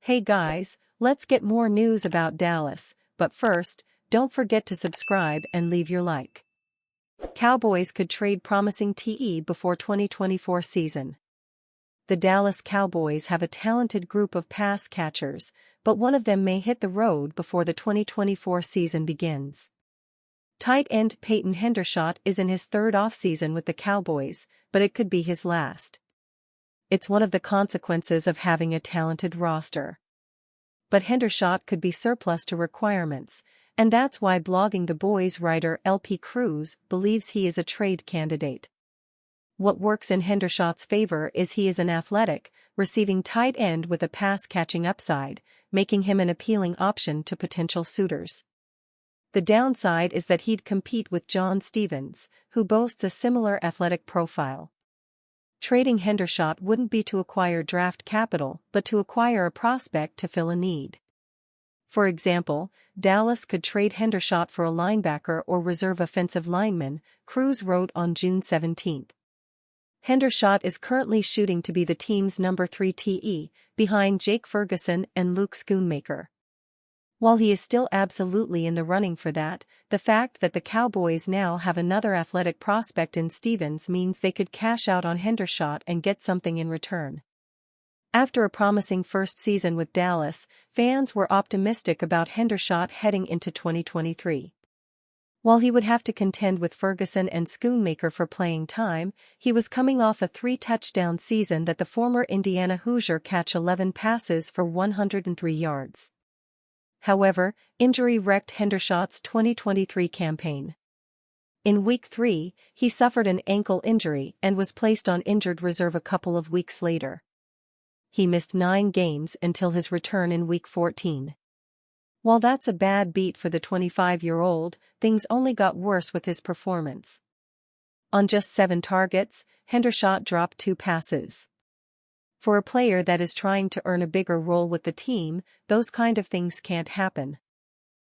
Hey guys, let's get more news about Dallas, but first, don't forget to subscribe and leave your like. Cowboys could trade promising TE before 2024 season. The Dallas Cowboys have a talented group of pass catchers, but one of them may hit the road before the 2024 season begins. Tight end Peyton Hendershot is in his third offseason with the Cowboys, but it could be his last. It's one of the consequences of having a talented roster. But Hendershot could be surplus to requirements, and that's why Blogging the Boys writer LP Cruz believes he is a trade candidate. What works in Hendershot's favor is he is an athletic, receiving tight end with a pass-catching upside, making him an appealing option to potential suitors. The downside is that he'd compete with John Stevens, who boasts a similar athletic profile. Trading Hendershot wouldn't be to acquire draft capital but to acquire a prospect to fill a need. For example, Dallas could trade Hendershot for a linebacker or reserve offensive lineman, Cruz wrote on June 17. Hendershot is currently shooting to be the team's number 3 TE, behind Jake Ferguson and Luke Schoonmaker. While he is still absolutely in the running for that, the fact that the Cowboys now have another athletic prospect in Stevens means they could cash out on Hendershot and get something in return. After a promising first season with Dallas, fans were optimistic about Hendershot heading into 2023. While he would have to contend with Ferguson and Schoonmaker for playing time, he was coming off a 3-touchdown season that the former Indiana Hoosier catch 11 passes for 103 yards. However, injury wrecked Hendershot's 2023 campaign. In Week 3, he suffered an ankle injury and was placed on injured reserve a couple of weeks later. He missed 9 games until his return in Week 14. While that's a bad beat for the 25-year-old, things only got worse with his performance. On just 7 targets, Hendershot dropped 2 passes. For a player that is trying to earn a bigger role with the team, those kind of things can't happen.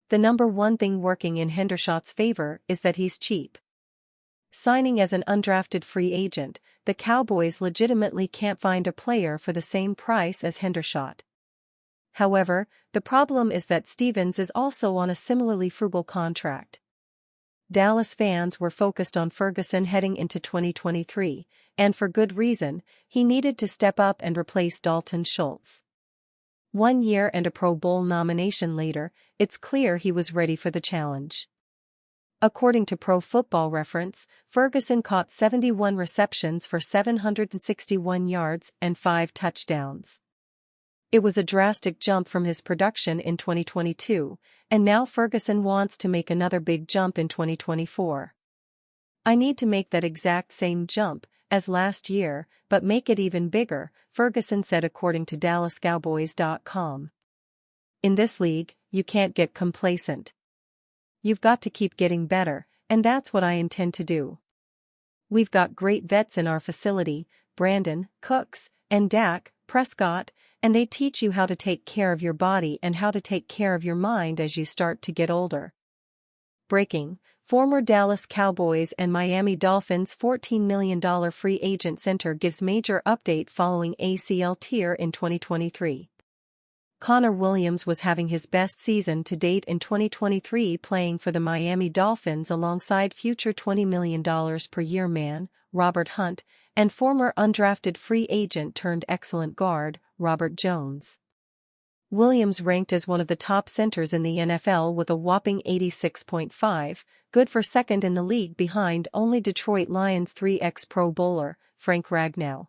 The number one thing working in Hendershot's favor is that he's cheap. Signing as an undrafted free agent, the Cowboys legitimately can't find a player for the same price as Hendershot. However, the problem is that Stevens is also on a similarly frugal contract. Dallas fans were focused on Ferguson heading into 2023, and for good reason. He needed to step up and replace Dalton Schultz. 1 year and a Pro Bowl nomination later, it's clear he was ready for the challenge. According to Pro Football Reference, Ferguson caught 71 receptions for 761 yards and 5 touchdowns. It was a drastic jump from his production in 2022, and now Ferguson wants to make another big jump in 2024. I need to make that exact same jump as last year, but make it even bigger, Ferguson said according to DallasCowboys.com. In this league, you can't get complacent. You've got to keep getting better, and that's what I intend to do. We've got great vets in our facility, Brandon, Cooks, and Dak Prescott, and they teach you how to take care of your body and how to take care of your mind as you start to get older. Breaking: former Dallas Cowboys and Miami Dolphins $14 million free agent center gives major update following ACL tear in 2023. Connor Williams was having his best season to date in 2023 playing for the Miami Dolphins alongside future $20 million per year man, Robert Hunt, and former undrafted free agent turned excellent guard, Robert Jones. Williams ranked as one of the top centers in the NFL with a whopping 86.5, good for second in the league behind only Detroit Lions 3x Pro Bowler, Frank Ragnow.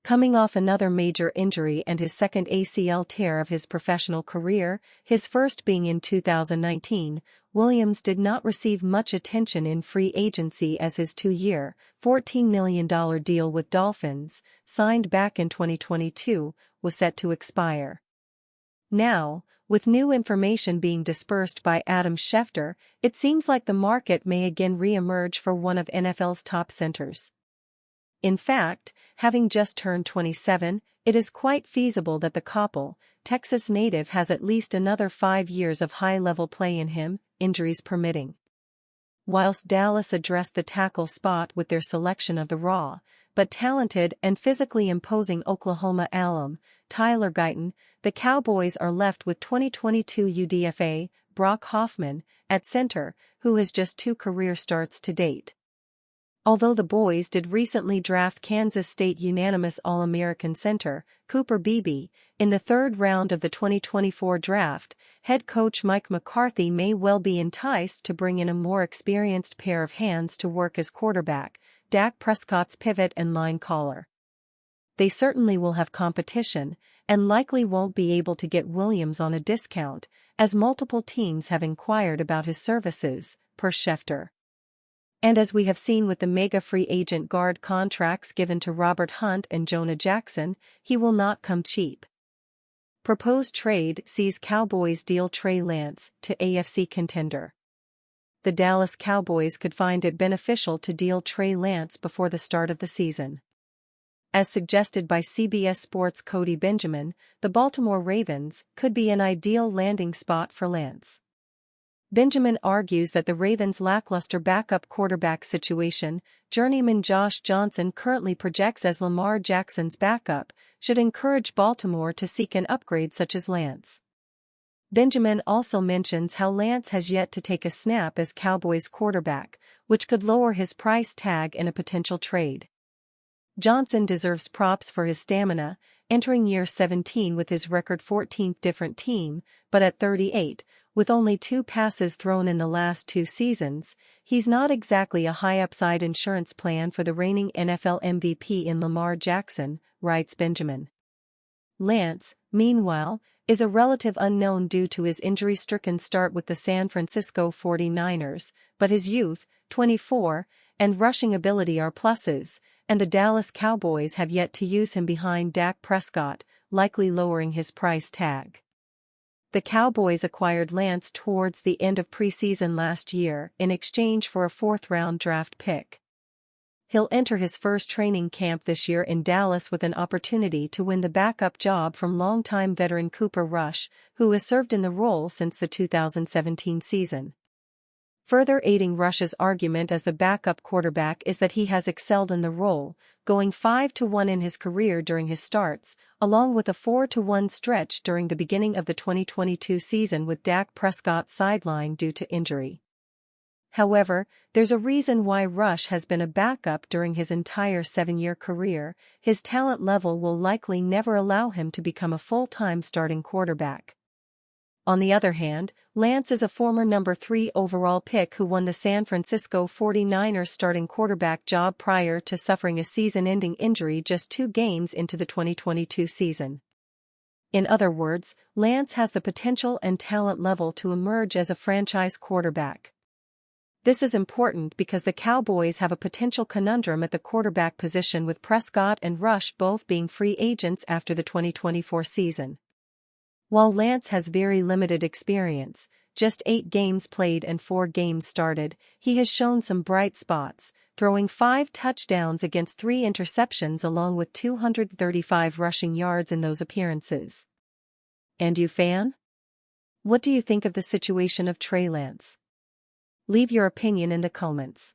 Coming off another major injury and his second ACL tear of his professional career, his first being in 2019, Williams did not receive much attention in free agency as his 2-year, $14 million deal with Dolphins, signed back in 2022, was set to expire. Now, with new information being dispersed by Adam Schefter, it seems like the market may again re-emerge for one of NFL's top centers. In fact, having just turned 27, it is quite feasible that the Coppell, Texas native has at least another 5 years of high-level play in him, injuries permitting. whilst Dallas addressed the tackle spot with their selection of the raw, but talented and physically imposing Oklahoma alum, Tyler Guyton. The Cowboys are left with 2022 UDFA, Brock Hoffman, at center, who has just 2 career starts to date. Although the boys did recently draft Kansas State unanimous All-American center, Cooper Beebe, in the 3rd round of the 2024 draft, head coach Mike McCarthy may well be enticed to bring in a more experienced pair of hands to work as quarterback, Dak Prescott's pivot and line caller. They certainly will have competition, and likely won't be able to get Williams on a discount, as multiple teams have inquired about his services, per Schefter. And as we have seen with the mega free agent guard contracts given to Robert Hunt and Jonah Jackson, he will not come cheap. Proposed trade sees Cowboys deal Trey Lance to AFC contender. The Dallas Cowboys could find it beneficial to deal Trey Lance before the start of the season. As suggested by CBS Sports' Cody Benjamin, the Baltimore Ravens could be an ideal landing spot for Lance. Benjamin argues that the Ravens' lackluster backup quarterback situation, journeyman Josh Johnson currently projects as Lamar Jackson's backup, should encourage Baltimore to seek an upgrade such as Lance. Benjamin also mentions how Lance has yet to take a snap as Cowboys quarterback, which could lower his price tag in a potential trade. Johnson deserves props for his stamina, entering year 17 with his record 14th different team, but at 38, with only 2 passes thrown in the last 2 seasons, he's not exactly a high-upside insurance plan for the reigning NFL MVP in Lamar Jackson, writes Benjamin. Lance, meanwhile, is a relative unknown due to his injury-stricken start with the San Francisco 49ers, but his youth, 24, and rushing ability are pluses, and the Dallas Cowboys have yet to use him behind Dak Prescott, likely lowering his price tag. The Cowboys acquired Lance towards the end of preseason last year in exchange for a 4th-round draft pick. He'll enter his first training camp this year in Dallas with an opportunity to win the backup job from longtime veteran Cooper Rush, who has served in the role since the 2017 season. Further aiding Rush's argument as the backup quarterback is that he has excelled in the role, going 5-1 in his career during his starts, along with a 4-1 stretch during the beginning of the 2022 season with Dak Prescott sidelined due to injury. However, there's a reason why Rush has been a backup during his entire 7-year career. His talent level will likely never allow him to become a full-time starting quarterback. On the other hand, Lance is a former number 3 overall pick who won the San Francisco 49ers starting quarterback job prior to suffering a season-ending injury just 2 games into the 2022 season. In other words, Lance has the potential and talent level to emerge as a franchise quarterback. This is important because the Cowboys have a potential conundrum at the quarterback position with Prescott and Rush both being free agents after the 2024 season. While Lance has very limited experience, just 8 games played and 4 games started, he has shown some bright spots, throwing 5 touchdowns against 3 interceptions along with 235 rushing yards in those appearances. And you, fan? What do you think of the situation of Trey Lance? Leave your opinion in the comments.